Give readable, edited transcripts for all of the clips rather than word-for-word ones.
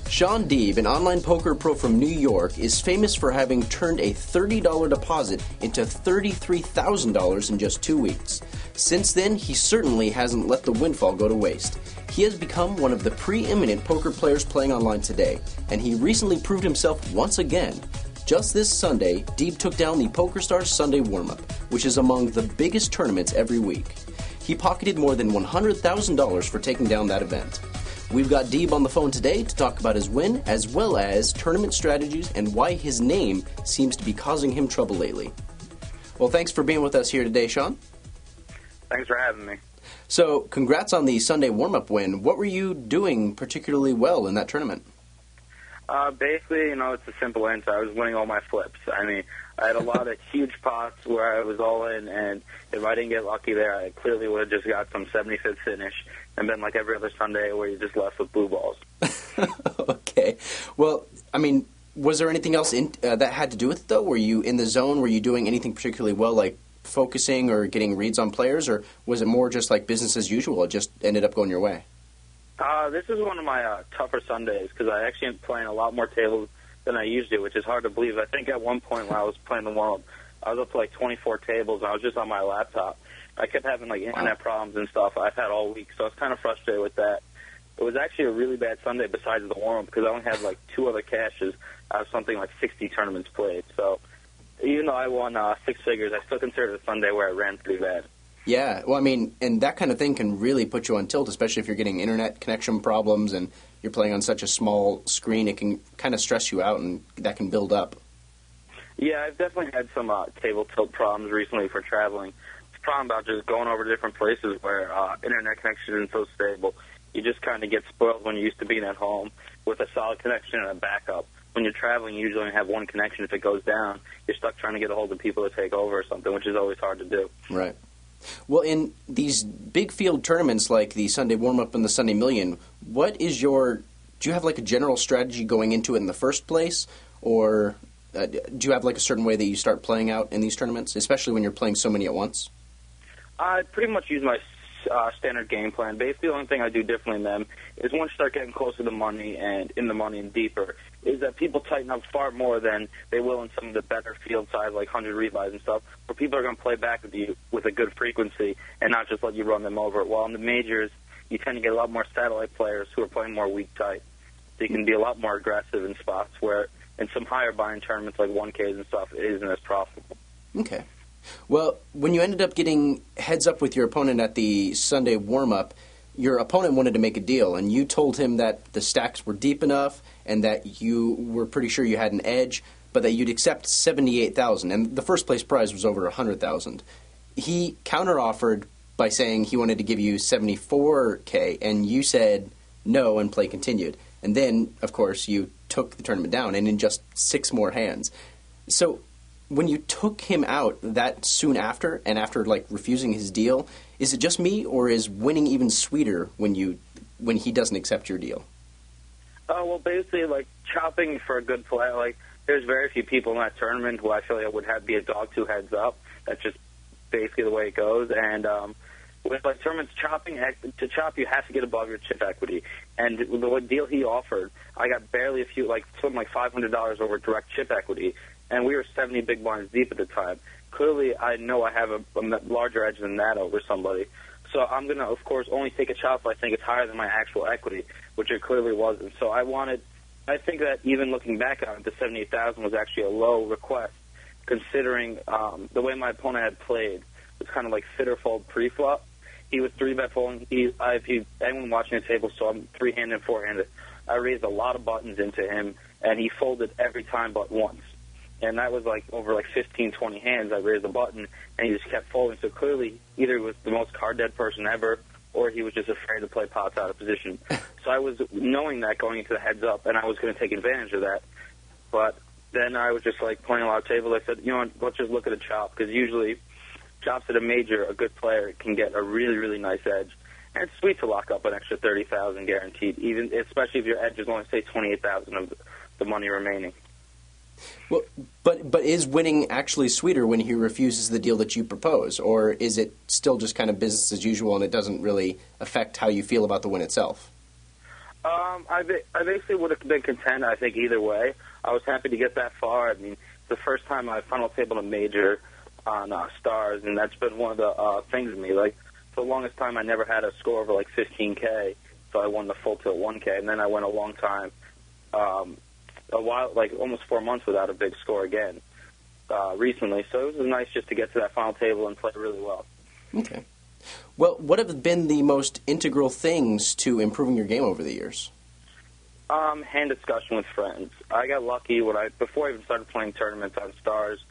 Shaun Deeb, an online poker pro from New York, is famous for having turned a $30 deposit into $33,000 in just 2 weeks. Since then, he certainly hasn't let the windfall go to waste. He has become one of the preeminent poker players playing online today, and he recently proved himself once again. Just this Sunday, Deeb took down the PokerStars Sunday Warmup, which is among the biggest tournaments every week. He pocketed more than $100,000 for taking down that event. We've got Deeb on the phone today to talk about his win, as well as tournament strategies and why his name seems to be causing him trouble lately. Well, thanks for being with us here today, Shaun. Thanks for having me. So, congrats on the Sunday warm-up win. What were you doing particularly well in that tournament? Basically, it's a simple answer. I was winning all my flips. I had a lot of huge pots where I was all in, and if I didn't get lucky there, I clearly would have just got some 75th finish and been like every other Sunday where you're just left with blue balls. Okay. Well, was there anything else that had to do with it, though? Were you in the zone? Were you doing anything particularly well, like focusing or getting reads on players, or was it more just like business as usual? It just ended up going your way? This is one of my tougher Sundays because I actually am playing a lot more tables than I used to, which is hard to believe. I think at one point when I was playing the warm-up, I was up to like 24 tables, and I was just on my laptop. I kept having like internet problems and stuff I've had all week, so I was kind of frustrated with that. It was actually a really bad Sunday besides the warm-up because I only had like 2 other cashes out of something like 60 tournaments played. So even though I won 6 figures, I still consider it a Sunday where I ran pretty bad. Yeah, well, and that kind of thing can really put you on tilt, especially if you're getting internet connection problems and you're playing on such a small screen. It can kind of stress you out, and that can build up. Yeah, I've definitely had some table tilt problems recently for traveling. It's a problem about just going over to different places where internet connection isn't so stable. You just kind of get spoiled when you're used to being at home with a solid connection and a backup. When you're traveling, you usually only have one connection. If it goes down, you're stuck trying to get a hold of people to take over or something, which is always hard to do. Right. Well, in these big field tournaments like the Sunday Warm-Up and the Sunday Million, do you have like a general strategy going into it in the first place, or do you have like a certain way that you start playing out in these tournaments, especially when you're playing so many at once? I pretty much use my standard game plan. Basically, the only thing I do differently than them is once you start getting closer to the money and in the money and deeper, is that people tighten up far more than they will in some of the better field size, like 100 rebuys and stuff, where people are going to play back with you with a good frequency and not just let you run them over. While in the majors, you tend to get a lot more satellite players who are playing more weak tight. So you can be a lot more aggressive in spots where in some higher buying tournaments like 1Ks and stuff, it isn't as profitable. Okay. Well, when you ended up getting heads up with your opponent at the Sunday warm-up, your opponent wanted to make a deal, and you told him that the stacks were deep enough and that you were pretty sure you had an edge, but that you'd accept $78,000, and the first place prize was over $100,000. He counteroffered by saying he wanted to give you $74K, and you said no, and play continued. And then, of course, you took the tournament down, and in just 6 more hands. So when you took him out that soon after, and after like refusing his deal, is it just me, or is winning even sweeter when he doesn't accept your deal? Well, basically, like chopping for a good play, like there's very few people in that tournament who I feel like would be a dog 2 heads up. That's just basically the way it goes. And with like tournaments, to chop, you have to get above your chip equity. And the deal he offered, I got barely something like $500 over direct chip equity. And we were 70 big blinds deep at the time. Clearly, I know I have a larger edge than that over somebody. So I'm going to, of course, only take a chop if I think it's higher than my actual equity, which it clearly wasn't. So I think that even looking back on it, the $78,000 was actually a low request, considering the way my opponent had played. It was kind of like fitter fold pre-flop. He was 3-bet folding. Anyone watching the table saw him 3-handed and 4-handed. I raised a lot of buttons into him, and he folded every time but once. And that was like over like 15, 20 hands. I raised a button, and he just kept folding. So clearly, either he was the most card-dead person ever, or he was just afraid to play pots out of position. So I was knowing that going into the heads-up, and I was going to take advantage of that. But then I was just like playing a lot of tables. I said, you know what, let's just look at a chop, because usually chops at a major, a good player can get a really, really nice edge. And it's sweet to lock up an extra $30,000 guaranteed, especially if your edge is only, say, $28,000 of the money remaining. Well, but is winning actually sweeter when he refuses the deal that you propose, or is it still just kind of business as usual and it doesn't really affect how you feel about the win itself? I basically would have been content, I think, either way. I was happy to get that far. I mean, it's the first time I final tabled a major on Stars, and that's been one of the things of me. Like, for the longest time, I never had a score over, like, 15K, so I won the full tilt 1K, and then I went a long time, a while, like almost 4 months without a big score again recently. So it was nice just to get to that final table and play really well. Okay. Well, what have been the most integral things to improving your game over the years? Hand discussion with friends. I got lucky before I even started playing tournaments on Stars.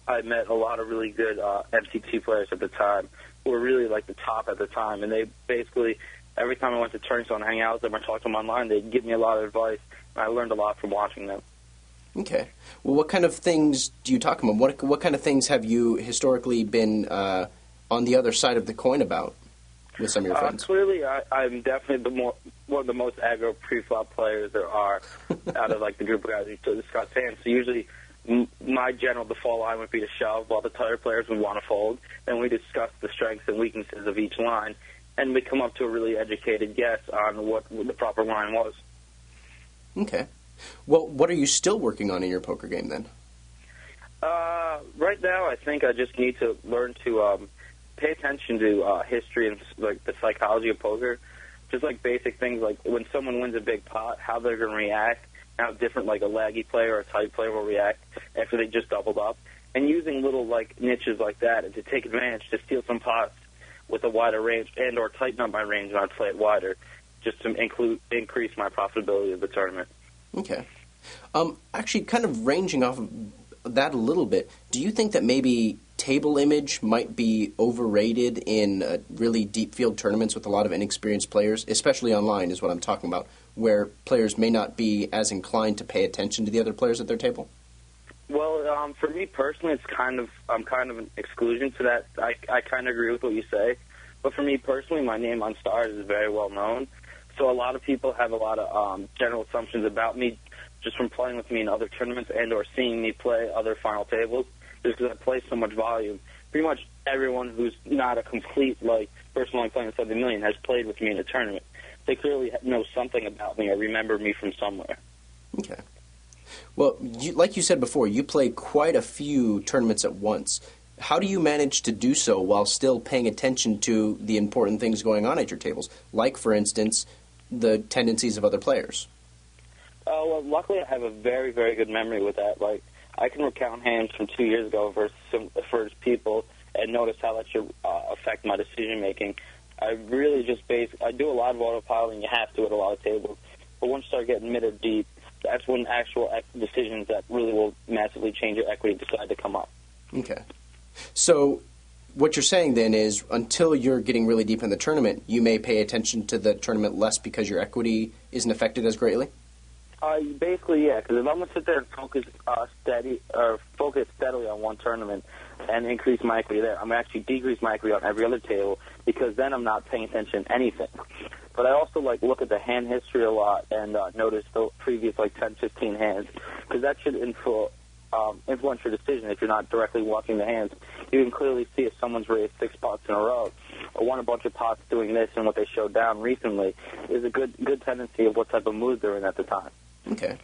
I met a lot of really good MCT players at the time who were really like the top at the time, and they basically every time I went to tournaments and hang out with them or talk to them online, they'd give me a lot of advice, and I learned a lot from watching them. Okay. Well, what kind of things do you talk about? What kind of things have you historically been on the other side of the coin about with some of your friends? Clearly, I'm definitely one of the most aggro pre-flop players there are out of like the group of guys who discuss hands. So usually, my general default line would be to shove, while the tighter players would want to fold. Then we discuss the strengths and weaknesses of each line, and we come up to a really educated guess on what the proper line was. Okay. Well, what are you still working on in your poker game then? Right now, I think I just need to learn to pay attention to history and like the psychology of poker. Just like basic things like when someone wins a big pot, how they're going to react, how different like a laggy player or a tight player will react after they just doubled up, and using little like niches like that and to take advantage to steal some pots with a wider range and or tighten up my range and I'd play it wider just to increase my profitability of the tournament. Okay. Actually, kind of ranging off of that a little bit, do you think that maybe table image might be overrated in really deep field tournaments with a lot of inexperienced players, especially online is what I'm talking about, where players may not be as inclined to pay attention to the other players at their table? Well, for me personally, I'm kind of an exclusion to that. I kind of agree with what you say, but for me personally, my name on Stars is very well known, so a lot of people have a lot of general assumptions about me just from playing with me in other tournaments and or seeing me play other final tables, just because I play so much volume. Pretty much everyone who's not a complete like person only playing 70 million has played with me in a tournament. They clearly know something about me or remember me from somewhere. Okay. Well, like you said before, you play quite a few tournaments at once. How do you manage to do so while still paying attention to the important things going on at your tables? Like, for instance, the tendencies of other players. Well, luckily I have a very, very good memory with that. Like, I can recount hands from 2 years ago versus people and notice how that should affect my decision making. I really just I do a lot of autopiloting. You have to at a lot of tables, but once you start getting mid or deep, that's when actual decisions that really will massively change your equity decide to come up. Okay. So what you're saying then is until you're getting really deep in the tournament, you may pay attention to the tournament less because your equity isn't affected as greatly? Basically, yeah, because if I'm going to sit there and focus steadily on one tournament and increase my equity there, I'm going to actually decrease my equity on every other table because then I'm not paying attention to anything. But I also look at the hand history a lot and notice the previous 10, 15 hands because that should influence your decision if you're not directly watching the hands. You can clearly see if someone's raised 6 pots in a row or won a bunch of pots doing this and what they showed down recently is a good tendency of what type of mood they're in at the time. Okay.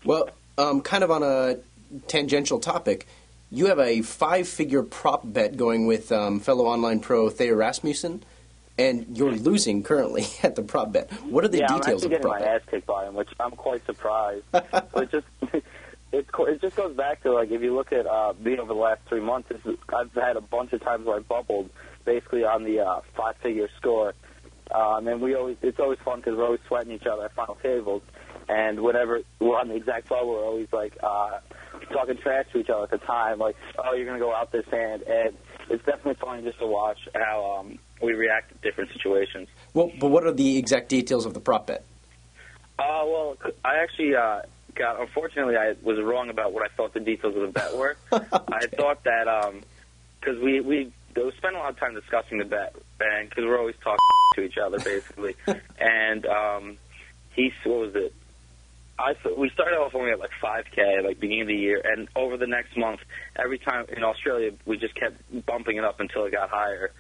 Well, kind of on a tangential topic, you have a 5-figure prop bet going with fellow online pro Thayer Rasmussen, and you're losing currently at the prop bet. What are the details of the prop bet? I'm actually getting my ass kicked by him, which I'm quite surprised. But it just goes back to, if you look at me over the last 3 months, I've had a bunch of times where I bubbled basically on the 5-figure score. And it's always fun because we're always sweating each other at final tables. And whenever we're on the exact bubble, we're always talking trash to each other at the time, oh, you're going to go out this hand. And it's definitely fun just to watch how we react to different situations. Well, but what are the exact details of the prop bet? Well, I actually unfortunately, I was wrong about what I thought the details of the bet were. Okay. I thought that, because we spent a lot of time discussing the bet, and because we're always talking to each other, basically. And what was it? We started off only at 5K, beginning of the year, and over the next month, every time in Australia, we just kept bumping it up until it got higher,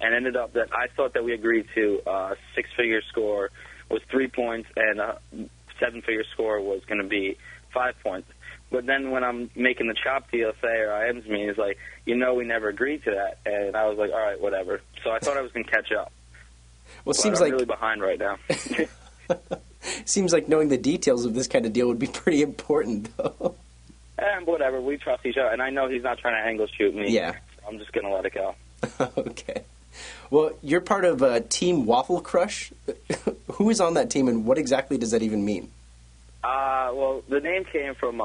and ended up that I thought that we agreed to a 6-figure score was 3 points, and a 7-figure score was going to be 5 points. But then when I'm making the chop deal, Thayer IMs me, he's like, we never agreed to that. And I was like, all right, whatever. So I thought I was going to catch up. Well, it but seems I'm like really behind right now. seems like knowing the details of this kind of deal would be pretty important, though. And whatever, we trust each other, and I know he's not trying to angle shoot me. Yeah. So I'm just going to let it go. Okay. Well, you're part of Team Waffle Crush. Who is on that team, and what exactly does that even mean? Well, the name came from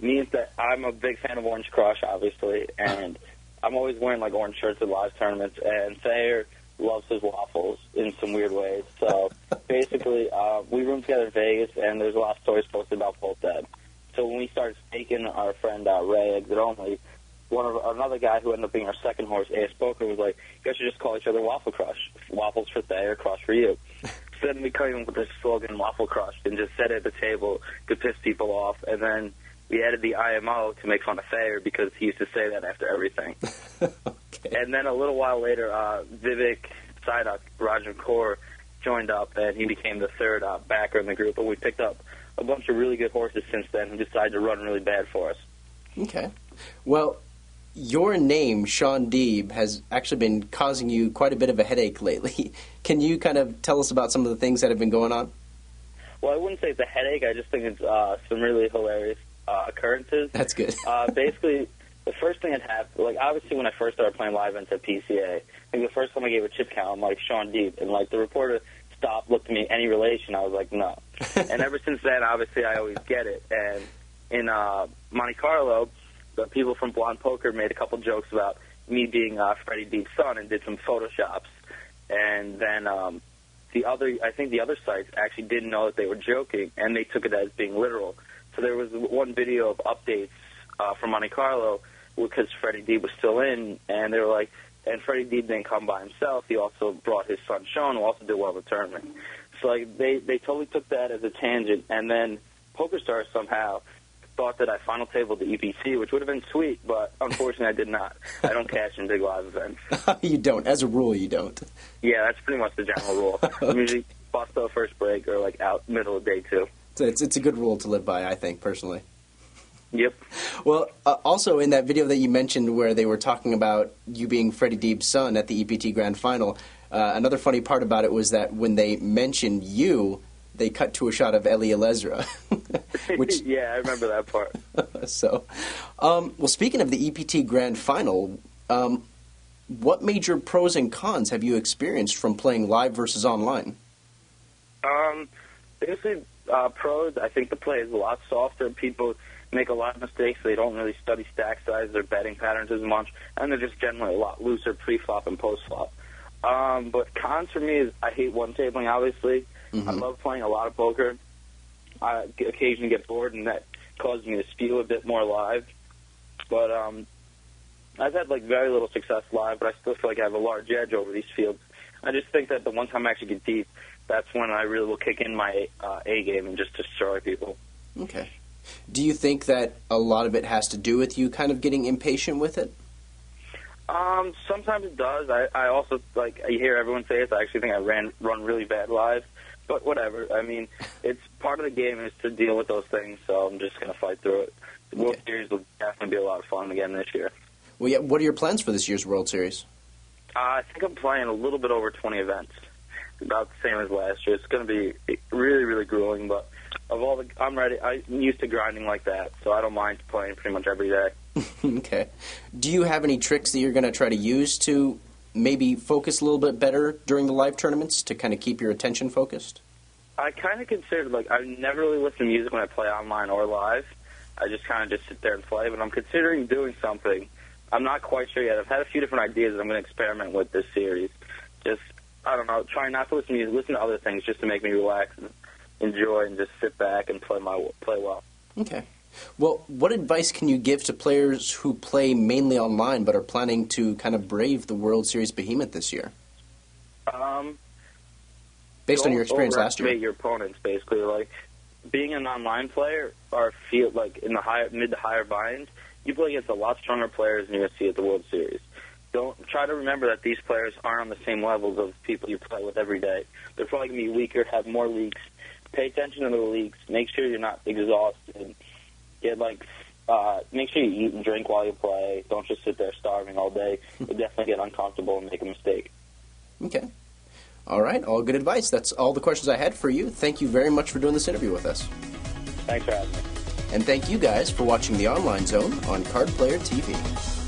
means that I'm a big fan of Orange Crush, obviously, and I'm always wearing like orange shirts at live tournaments, and Thayer loves his waffles in some weird ways. So basically, we roomed together in Vegas, and there's a lot of stories posted about both that. So when we started staking our friend Ray Exit Only, another guy who ended up being our second horse, A.S. Boker, was like, you guys should just call each other Waffle Crush. Waffles for Thayer, Crush for you. So then we came up with this slogan, Waffle Crush, and just said it at the table to piss people off. And then we added the IMO to make fun of Thayer because he used to say that after everything. Okay. And then a little while later, Vivek Siduk, Roger Kaur, joined up, and he became the third backer in the group. And we picked up a bunch of really good horses since then who decided to run really bad for us. Okay. Well, your name, Shaun Deeb, has actually been causing you quite a bit of a headache lately. Can you kind of tell us about some of the things that have been going on? Well, I wouldn't say it's a headache. I just think it's some really hilarious occurrences. That's good. Basically, the first thing that happened, like obviously when I first started playing live events at PCA, I think the first time I gave a chip count, I'm like, Shaun Deeb. And like the reporter stopped, looked at me, any relation? I was like, no. And ever since then, obviously, I always get it. And in Monte Carlo, the people from Blonde Poker made a couple jokes about me being Freddie Deeb's son and did some photoshops. And then I think the other sites actually didn't know that they were joking, and they took it as being literal. So there was one video of updates from Monte Carlo because Freddie Deeb was still in, and they were like, and Freddie Deeb didn't come by himself. He also brought his son, Shawn, who also did well in the tournament. So like they totally took that as a tangent, and then PokerStars somehow thought that I final tabled the EPC, which would have been sweet, but unfortunately I did not. I don't cash in big live events. You don't. As a rule, you don't. Yeah, that's pretty much the general rule. Okay. I'm usually bust out first break or like out middle of day two. So it's a good rule to live by, I think, personally. Yep. Well, also in that video that you mentioned where they were talking about you being Freddie Deeb's son at the EPT Grand Final, another funny part about it was that when they mentioned you, they cut to a shot of Eli Elezra. Which, yeah, I remember that part. So, well, speaking of the EPT Grand Final, what major pros and cons have you experienced from playing live versus online? Basically, pros, I think the play is a lot softer. People make a lot of mistakes. They don't really study stack size or betting patterns as much, and they're just generally a lot looser pre-flop and post-flop. But cons for me is I hate one-tabling, obviously. Mm-hmm. I love playing a lot of poker. I occasionally get bored, and that causes me to spew a bit more live. But I've had like very little success live, but I still feel like I have a large edge over these fields. I just think that the one time I actually get deep, that's when I really will kick in my A game and just destroy people. Okay. Do you think that a lot of it has to do with you kind of getting impatient with it? Sometimes it does. I also, like, I hear everyone say it. I actually think I run really bad live. But whatever. I mean, it's part of the game is to deal with those things, so I'm just going to fight through it. The World Series will definitely be a lot of fun again this year. Well, yeah. What are your plans for this year's World Series? I think I'm playing a little bit over 20 events. About the same as last year. It's going to be really, really grueling, but I'm ready. I'm used to grinding like that, so I don't mind playing pretty much every day. Okay. Do you have any tricks that you're going to try to use to maybe focus a little bit better during the live tournaments to kind of keep your attention focused? I kind of considered, like, I never really listen to music when I play online or live. I just kind of just sit there and play, but I'm considering doing something. I'm not quite sure yet. I've had a few different ideas that I'm going to experiment with this series. Just, I don't know, trying not to listen to music, listen to other things just to make me relax and enjoy and just sit back and play well. Okay. Well, what advice can you give to players who play mainly online but are planning to kind of brave the World Series behemoth this year? Based on your experience last year? Don't overestimate your opponents, basically. Like, being an online player or feel like in the mid to higher buy-ins, you play against a lot stronger players than you're going to see at the World Series. don't try to remember that these players aren't on the same levels of people you play with every day. They're probably going to be weaker, have more leaks. Pay attention to the leaks. Make sure you're not exhausted. Make sure you eat and drink while you play. Don't just sit there starving all day. You'll definitely get uncomfortable and make a mistake. Okay. All right. All good advice. That's all the questions I had for you. Thank you very much for doing this interview with us. Thanks for having me. And thank you guys for watching The Online Zone on Card Player TV.